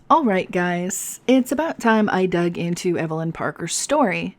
Alright guys, it's about time I dug into Evelyn Parker's story.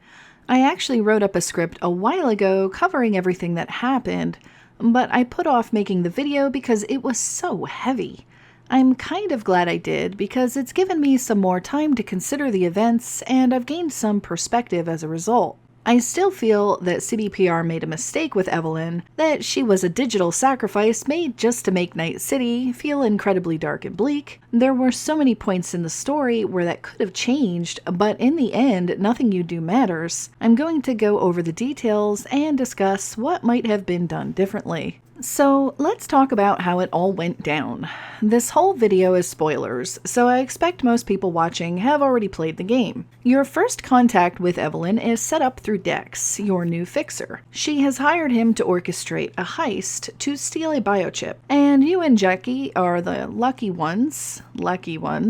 I actually wrote up a script a while ago covering everything that happened, but I put off making the video because it was so heavy. I'm kind of glad I did because it's given me some more time to consider the events and I've gained some perspective as a result. I still feel that CDPR made a mistake with Evelyn, that she was a digital sacrifice made just to make Night City feel incredibly dark and bleak. There were so many points in the story where that could have changed, but in the end, nothing you do matters. I'm going to go over the details and discuss what might have been done differently. So let's talk about how it all went down. This whole video is spoilers, so I expect most people watching have already played the game. Your first contact with Evelyn is set up through Dex, your new fixer. She has hired him to orchestrate a heist to steal a biochip, and you and Jackie are the lucky ones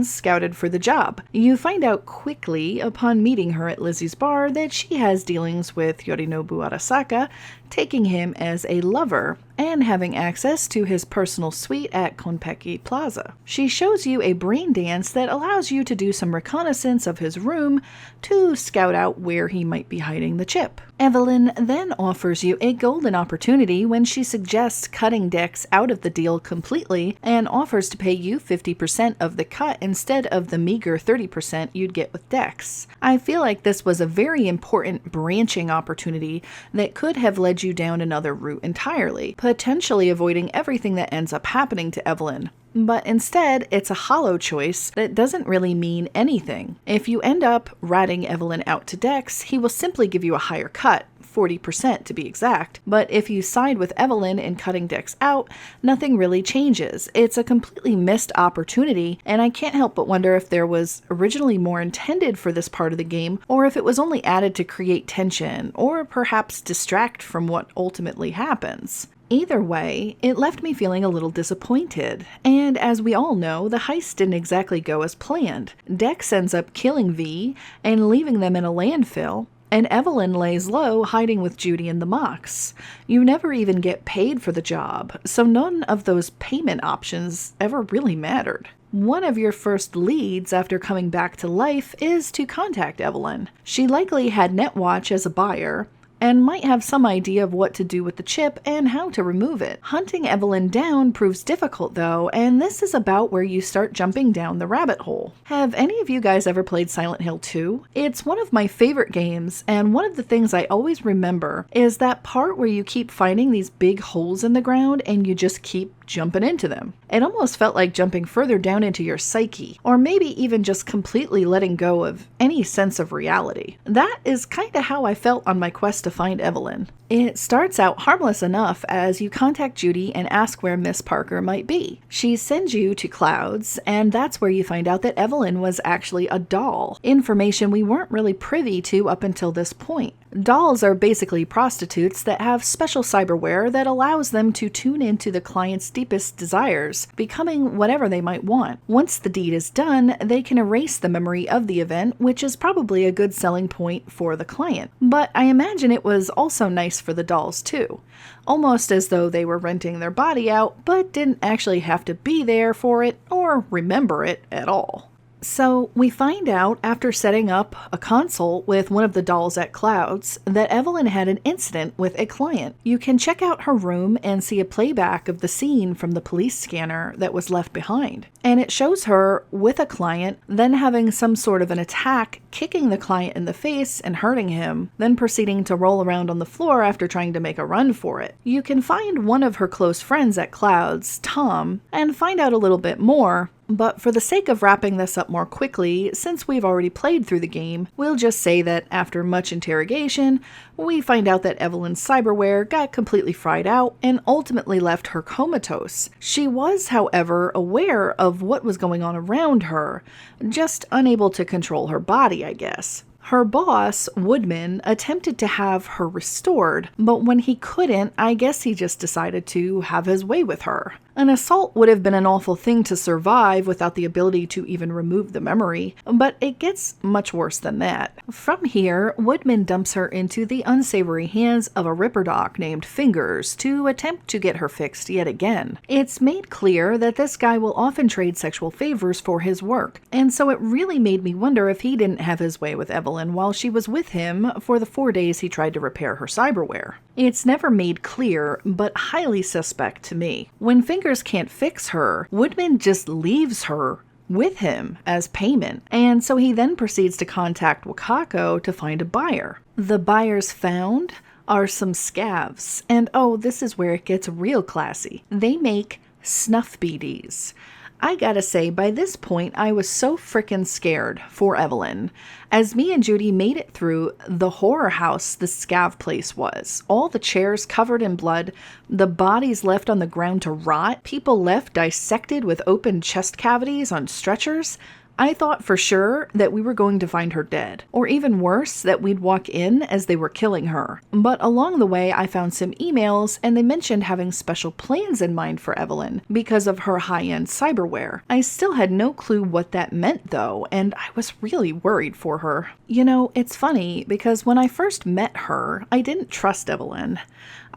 scouted for the job. You find out quickly upon meeting her at Lizzie's bar that she has dealings with Yorinobu Arasaka, taking him as a lover and having access to his personal suite at Konpeki Plaza. She shows you a brain dance that allows you to do some reconnaissance of his room to scout out where he might be hiding the chip. Evelyn then offers you a golden opportunity when she suggests cutting Dex out of the deal completely and offers to pay you 50% of the cut instead of the meager 30% you'd get with Dex. I feel like this was a very important branching opportunity that could have led you down another route entirely, potentially avoiding everything that ends up happening to Evelyn. But instead, it's a hollow choice that doesn't really mean anything. If you end up ratting Evelyn out to Dex, he will simply give you a higher cut, 40% to be exact. But if you side with Evelyn in cutting Dex out, nothing really changes. It's a completely missed opportunity, and I can't help but wonder if there was originally more intended for this part of the game, or if it was only added to create tension, or perhaps distract from what ultimately happens. Either way, it left me feeling a little disappointed, and as we all know, the heist didn't exactly go as planned. Dex ends up killing V and leaving them in a landfill, and Evelyn lays low, hiding with Judy and the Mox. You never even get paid for the job, so none of those payment options ever really mattered. One of your first leads after coming back to life is to contact Evelyn. She likely had Netwatch as a buyer, and might have some idea of what to do with the chip and how to remove it. Hunting Evelyn down proves difficult though, and this is about where you start jumping down the rabbit hole. Have any of you guys ever played Silent Hill 2? It's one of my favorite games, and one of the things I always remember is that part where you keep finding these big holes in the ground and you just keep jumping into them. It almost felt like jumping further down into your psyche, or maybe even just completely letting go of any sense of reality. That is kinda how I felt on my quest to find Evelyn. It starts out harmless enough as you contact Judy and ask where Miss Parker might be. She sends you to Clouds, and that's where you find out that Evelyn was actually a doll, information we weren't really privy to up until this point. Dolls are basically prostitutes that have special cyberware that allows them to tune into the client's deepest desires, becoming whatever they might want. Once the deed is done, they can erase the memory of the event, which is probably a good selling point for the client. But I imagine it was also nice for the dolls too. Almost as though they were renting their body out, but didn't actually have to be there for it or remember it at all. So we find out after setting up a consult with one of the dolls at Clouds that Evelyn had an incident with a client. You can check out her room and see a playback of the scene from the police scanner that was left behind. And it shows her with a client, then having some sort of an attack, kicking the client in the face and hurting him, then proceeding to roll around on the floor after trying to make a run for it. You can find one of her close friends at Clouds, Tom, and find out a little bit more. But for the sake of wrapping this up more quickly, since we've already played through the game, we'll just say that after much interrogation, we find out that Evelyn's cyberware got completely fried out and ultimately left her comatose. She was, however, aware of what was going on around her, just unable to control her body, I guess. Her boss, Woodman, attempted to have her restored, but when he couldn't, I guess he just decided to have his way with her. An assault would have been an awful thing to survive without the ability to even remove the memory, but it gets much worse than that. From here, Woodman dumps her into the unsavory hands of a ripperdoc named Fingers to attempt to get her fixed yet again. It's made clear that this guy will often trade sexual favors for his work, and so it really made me wonder if he didn't have his way with Evelyn while she was with him for the 4 days he tried to repair her cyberware. It's never made clear, but highly suspect to me. When Fingers can't fix her, Woodman just leaves her with him as payment, and so he then proceeds to contact Wakako to find a buyer. The buyers found are some scavs, and oh, this is where it gets real classy. They make snuff beaties. I gotta say, by this point, I was so frickin' scared for Evelyn. As me and Judy made it through the horror house the scav place was, all the chairs covered in blood, the bodies left on the ground to rot, people left dissected with open chest cavities on stretchers, I thought for sure that we were going to find her dead, or even worse, that we'd walk in as they were killing her. But along the way, I found some emails, and they mentioned having special plans in mind for Evelyn because of her high-end cyberware. I still had no clue what that meant, though, and I was really worried for her. You know, it's funny, because when I first met her, I didn't trust Evelyn.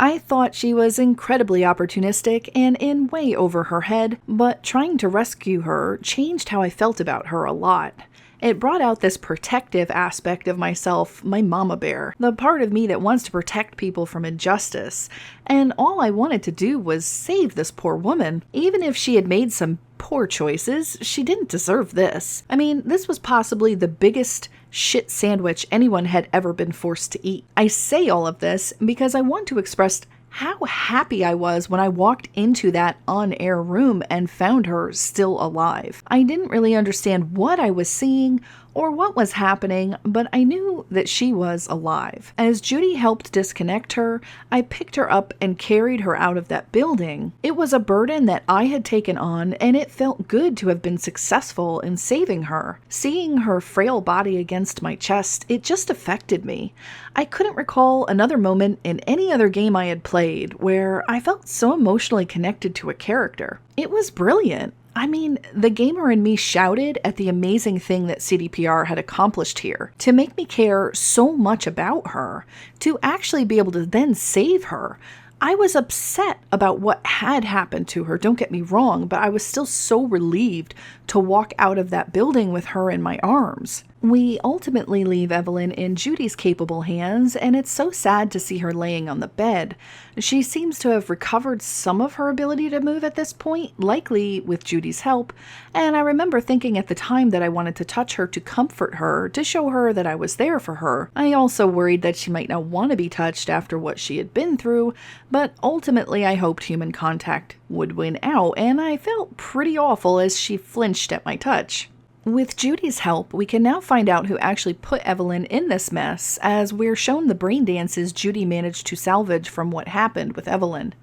I thought she was incredibly opportunistic and in way over her head, but trying to rescue her changed how I felt about her a lot. It brought out this protective aspect of myself, my mama bear, the part of me that wants to protect people from injustice, and all I wanted to do was save this poor woman. Even if she had made some poor choices, she didn't deserve this. I mean, this was possibly the biggest shit sandwich anyone had ever been forced to eat. I say all of this because I want to express how happy I was when I walked into that on-air room and found her still alive. I didn't really understand what I was seeing or what was happening, but I knew that she was alive. As Judy helped disconnect her, I picked her up and carried her out of that building. It was a burden that I had taken on, and it felt good to have been successful in saving her. Seeing her frail body against my chest, it just affected me. I couldn't recall another moment in any other game I had played where I felt so emotionally connected to a character. It was brilliant. I mean, the gamer in me shouted at the amazing thing that CDPR had accomplished here, to make me care so much about her, to actually be able to then save her. I was upset about what had happened to her, don't get me wrong, but I was still so relieved to walk out of that building with her in my arms. We ultimately leave Evelyn in Judy's capable hands, and it's so sad to see her laying on the bed. She seems to have recovered some of her ability to move at this point, likely with Judy's help, and I remember thinking at the time that I wanted to touch her to comfort her, to show her that I was there for her. I also worried that she might not want to be touched after what she had been through, but ultimately I hoped human contact would win out, and I felt pretty awful as she flinched at my touch. With Judy's help, we can now find out who actually put Evelyn in this mess, as we're shown the brain dances Judy managed to salvage from what happened with Evelyn.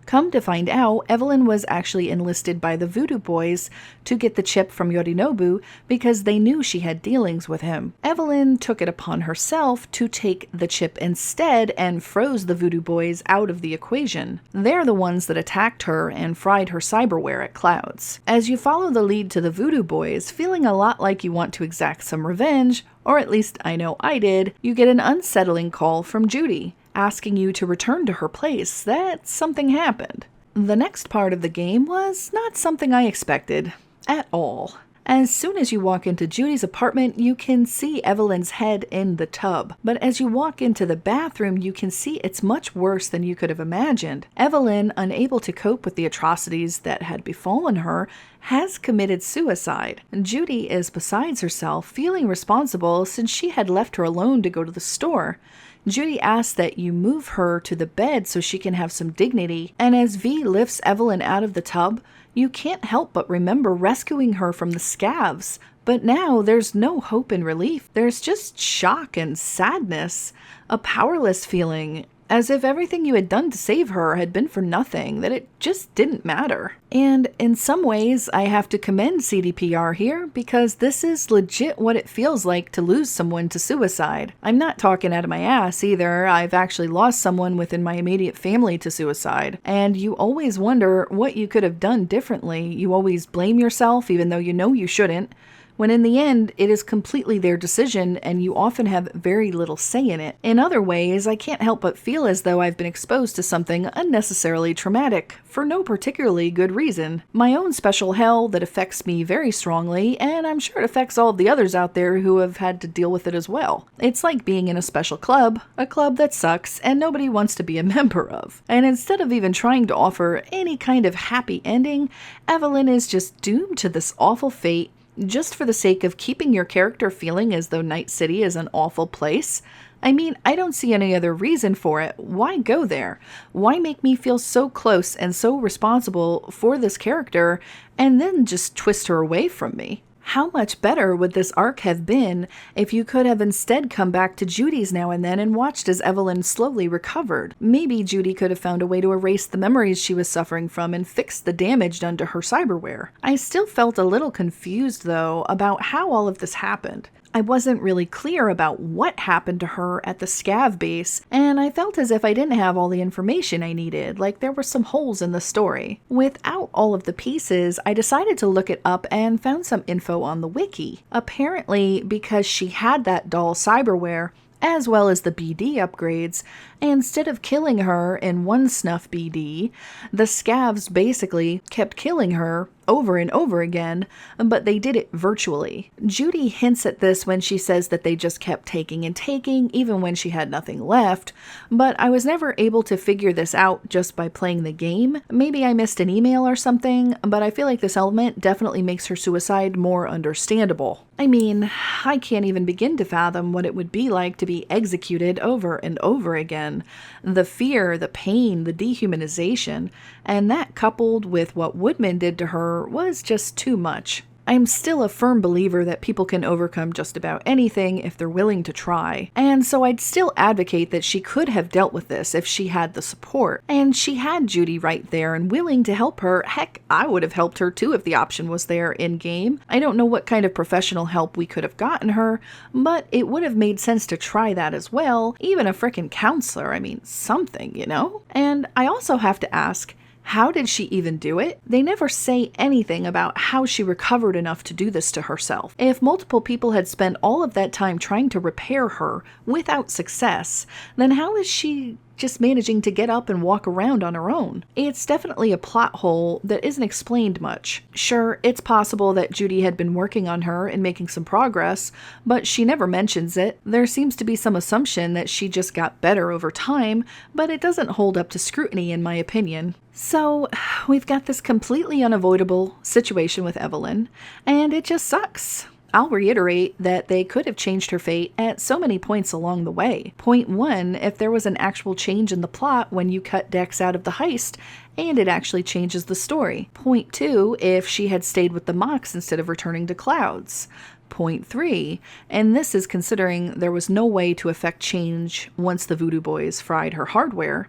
Come to find out, Evelyn was actually enlisted by the Voodoo Boys to get the chip from Yorinobu because they knew she had dealings with him. Evelyn took it upon herself to take the chip instead and froze the Voodoo Boys out of the equation. They're the ones that attacked her and fried her cyberware at Clouds. As you follow the lead to the Voodoo Boys, feeling a lot like you want to exact some revenge, or at least I know I did, you get an unsettling call from Judy, asking you to return to her place, that something happened. The next part of the game was not something I expected at all. As soon as you walk into Judy's apartment, you can see Evelyn's head in the tub. But as you walk into the bathroom, you can see it's much worse than you could have imagined. Evelyn, unable to cope with the atrocities that had befallen her, has committed suicide. Judy is besides herself, feeling responsible since she had left her alone to go to the store. Judy asks that you move her to the bed so she can have some dignity, and as V lifts Evelyn out of the tub, you can't help but remember rescuing her from the scavs. But now there's no hope and relief. There's just shock and sadness, a powerless feeling. as if everything you had done to save her had been for nothing, that it just didn't matter. And in some ways, I have to commend CDPR here, because this is legit what it feels like to lose someone to suicide. I'm not talking out of my ass either. I've actually lost someone within my immediate family to suicide, and you always wonder what you could have done differently. You always blame yourself, even though you know you shouldn't, when in the end, it is completely their decision and you often have very little say in it. In other ways, I can't help but feel as though I've been exposed to something unnecessarily traumatic, for no particularly good reason. My own special hell that affects me very strongly, and I'm sure it affects all of the others out there who have had to deal with it as well. It's like being in a special club, a club that sucks and nobody wants to be a member of. And instead of even trying to offer any kind of happy ending, Evelyn is just doomed to this awful fate, just for the sake of keeping your character feeling as though Night City is an awful place. I mean, I don't see any other reason for it. Why go there? Why make me feel so close and so responsible for this character and then just twist her away from me? How much better would this arc have been if you could have instead come back to Judy's now and then and watched as Evelyn slowly recovered? Maybe Judy could have found a way to erase the memories she was suffering from and fix the damage done to her cyberware. I still felt a little confused, though, about how all of this happened. I wasn't really clear about what happened to her at the scav base, and I felt as if I didn't have all the information I needed, like there were some holes in the story. Without all of the pieces, I decided to look it up and found some info on the wiki. Apparently, because she had that doll cyberware, as well as the BD upgrades, instead of killing her in one snuff BD, the scavs basically kept killing her over and over again, but they did it virtually. Judy hints at this when she says that they just kept taking and taking, even when she had nothing left, but I was never able to figure this out just by playing the game. Maybe I missed an email or something, but I feel like this element definitely makes her suicide more understandable. I mean, I can't even begin to fathom what it would be like to be executed over and over again. The fear, the pain, the dehumanization, and that coupled with what Woodman did to her was just too much. I'm still a firm believer that people can overcome just about anything if they're willing to try, and so I'd still advocate that she could have dealt with this if she had the support. And she had Judy right there and willing to help her. Heck, I would have helped her too if the option was there in-game. I don't know what kind of professional help we could have gotten her, but it would have made sense to try that as well. Even a frickin' counselor, I mean, something, you know? And I also have to ask, how did she even do it? They never say anything about how she recovered enough to do this to herself. If multiple people had spent all of that time trying to repair her without success, then how is she just managing to get up and walk around on her own? It's definitely a plot hole that isn't explained much. Sure, it's possible that Judy had been working on her and making some progress, but she never mentions it. There seems to be some assumption that she just got better over time, but it doesn't hold up to scrutiny in my opinion. So, we've got this completely unavoidable situation with Evelyn, and it just sucks. I'll reiterate that they could have changed her fate at so many points along the way. Point 1, if there was an actual change in the plot when you cut Dex out of the heist, and it actually changes the story. Point 2, if she had stayed with the Mox instead of returning to Clouds. Point 3, and this is considering there was no way to effect change once the Voodoo Boys fried her hardware,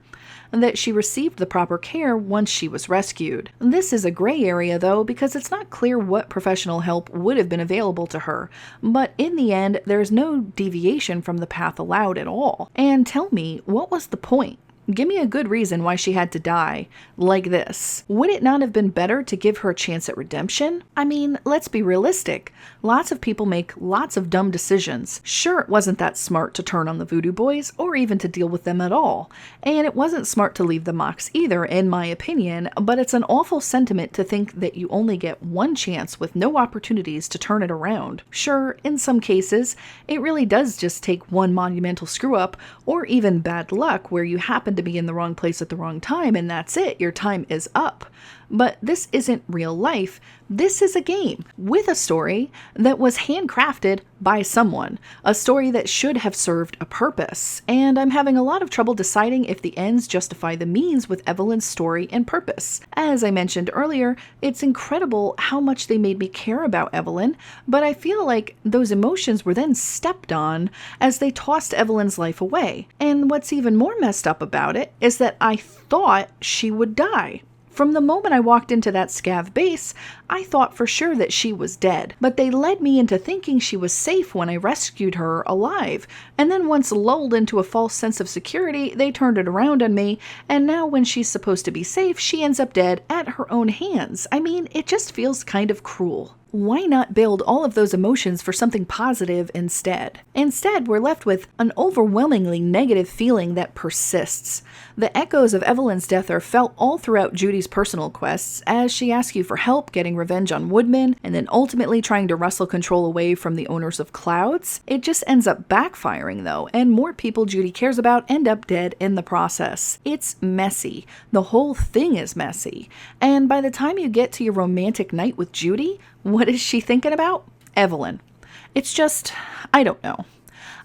that she received the proper care once she was rescued. This is a gray area though, because it's not clear what professional help would have been available to her, but in the end, there's no deviation from the path allowed at all. And tell me, what was the point? Give me a good reason why she had to die like this. Would it not have been better to give her a chance at redemption? I mean, let's be realistic. Lots of people make lots of dumb decisions. Sure, it wasn't that smart to turn on the Voodoo Boys or even to deal with them at all. And it wasn't smart to leave the Mox either, in my opinion, but it's an awful sentiment to think that you only get one chance with no opportunities to turn it around. Sure, in some cases, it really does just take one monumental screw-up or even bad luck where you happen to be in the wrong place at the wrong time and that's it, your time is up. But this isn't real life. This is a game with a story that was handcrafted by someone, a story that should have served a purpose. And I'm having a lot of trouble deciding if the ends justify the means with Evelyn's story and purpose. As I mentioned earlier, it's incredible how much they made me care about Evelyn, but I feel like those emotions were then stepped on as they tossed Evelyn's life away. And what's even more messed up about it is that I thought she would die. From the moment I walked into that scav base, I thought for sure that she was dead, but they led me into thinking she was safe when I rescued her alive, and then once lulled into a false sense of security, they turned it around on me, and now when she's supposed to be safe, she ends up dead at her own hands. I mean, it just feels kind of cruel. Why not build all of those emotions for something positive instead? Instead, we're left with an overwhelmingly negative feeling that persists. The echoes of Evelyn's death are felt all throughout Judy's personal quests, as she asks you for help getting revenge on Woodman, and then ultimately trying to wrestle control away from the owners of Clouds. It just ends up backfiring though, and more people Judy cares about end up dead in the process. It's messy. The whole thing is messy. And by the time you get to your romantic night with Judy, what is she thinking about? Evelyn. It's just, I don't know.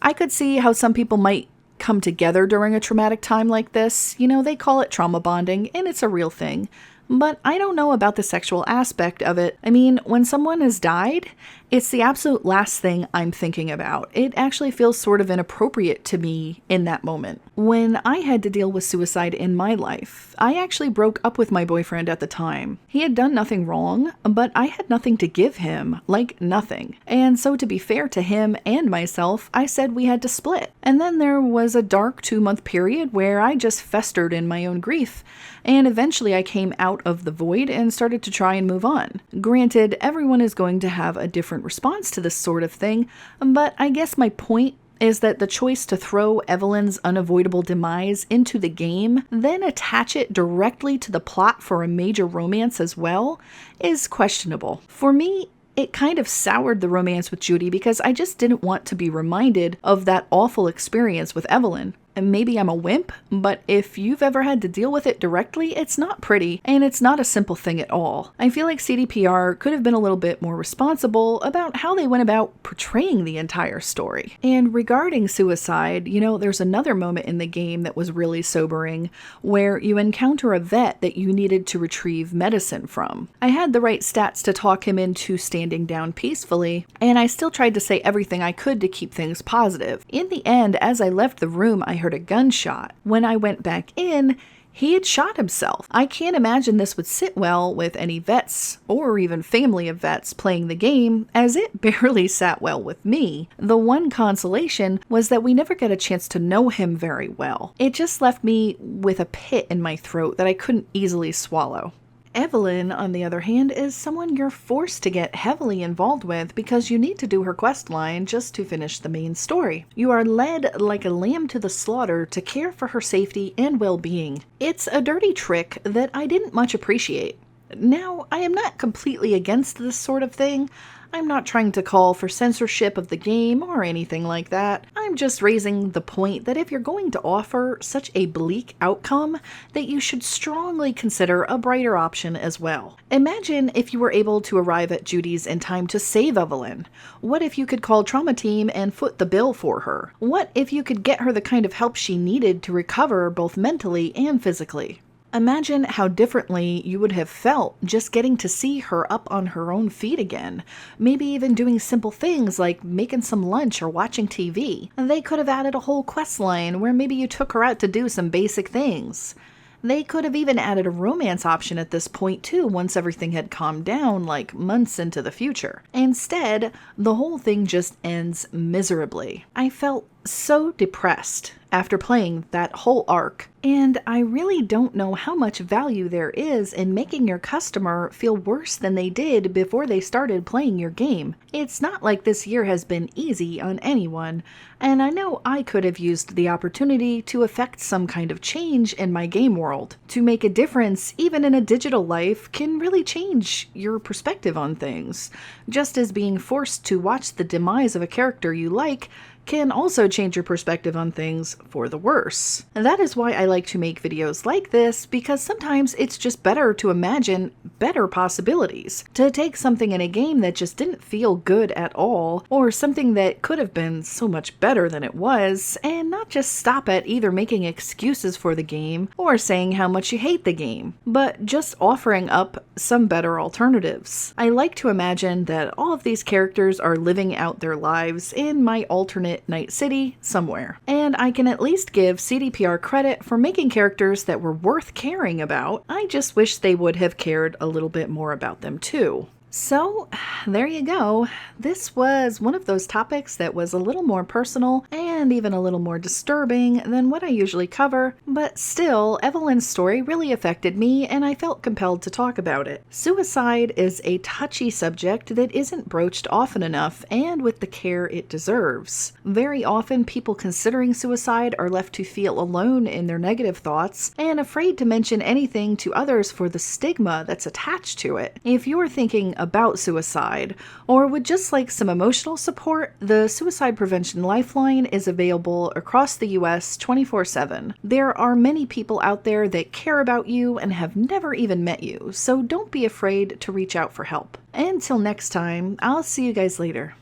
I could see how some people might come together during a traumatic time like this. You know, they call it trauma bonding, and it's a real thing. But I don't know about the sexual aspect of it. I mean, when someone has died, it's the absolute last thing I'm thinking about. It actually feels sort of inappropriate to me in that moment. When I had to deal with suicide in my life, I actually broke up with my boyfriend at the time. He had done nothing wrong, but I had nothing to give him, like nothing. And so to be fair to him and myself, I said we had to split. And then there was a dark 2-month period where I just festered in my own grief. And eventually I came out of the void and started to try and move on. Granted, everyone is going to have a different response to this sort of thing, but I guess my point is that the choice to throw Evelyn's unavoidable demise into the game, then attach it directly to the plot for a major romance as well, is questionable. For me, it kind of soured the romance with Judy because I just didn't want to be reminded of that awful experience with Evelyn. And maybe I'm a wimp, but if you've ever had to deal with it directly, it's not pretty, and it's not a simple thing at all. I feel like CDPR could have been a little bit more responsible about how they went about portraying the entire story. And regarding suicide, you know, there's another moment in the game that was really sobering, where you encounter a vet that you needed to retrieve medicine from. I had the right stats to talk him into standing down peacefully, and I still tried to say everything I could to keep things positive. In the end, as I left the room, I heard a gunshot. When I went back in, he had shot himself. I can't imagine this would sit well with any vets, or even family of vets, playing the game, as it barely sat well with me. The one consolation was that we never got a chance to know him very well. It just left me with a pit in my throat that I couldn't easily swallow. Evelyn, on the other hand, is someone you're forced to get heavily involved with because you need to do her quest line just to finish the main story. You are led like a lamb to the slaughter to care for her safety and well-being. It's a dirty trick that I didn't much appreciate. Now, I am not completely against this sort of thing. I'm not trying to call for censorship of the game or anything like that. I'm just raising the point that if you're going to offer such a bleak outcome, that you should strongly consider a brighter option as well. Imagine if you were able to arrive at Judy's in time to save Evelyn. What if you could call Trauma Team and foot the bill for her? What if you could get her the kind of help she needed to recover both mentally and physically? Imagine how differently you would have felt just getting to see her up on her own feet again. Maybe even doing simple things like making some lunch or watching TV. They could have added a whole quest line where maybe you took her out to do some basic things. They could have even added a romance option at this point too once everything had calmed down, like months into the future. Instead, the whole thing just ends miserably. I felt so depressed after playing that whole arc, and I really don't know how much value there is in making your customer feel worse than they did before they started playing your game. It's not like this year has been easy on anyone, and I know I could have used the opportunity to effect some kind of change in my game world. To make a difference, even in a digital life, can really change your perspective on things, just as being forced to watch the demise of a character you like can also change your perspective on things for the worse. And that is why I like to make videos like this, because sometimes it's just better to imagine better possibilities. To take something in a game that just didn't feel good at all, or something that could have been so much better than it was, and not just stop at either making excuses for the game or saying how much you hate the game, but just offering up some better alternatives. I like to imagine that all of these characters are living out their lives in my alternate Night City somewhere, and I can at least give CDPR credit for making characters that were worth caring about. I just wish they would have cared a little bit more about them too. So, there you go. This was one of those topics that was a little more personal and even a little more disturbing than what I usually cover, but still, Evelyn's story really affected me and I felt compelled to talk about it. Suicide is a touchy subject that isn't broached often enough and with the care it deserves. Very often, people considering suicide are left to feel alone in their negative thoughts and afraid to mention anything to others for the stigma that's attached to it. If you're thinking about suicide, or would just like some emotional support, the Suicide Prevention Lifeline is available across the US 24/7. There are many people out there that care about you and have never even met you, so don't be afraid to reach out for help. Until next time, I'll see you guys later.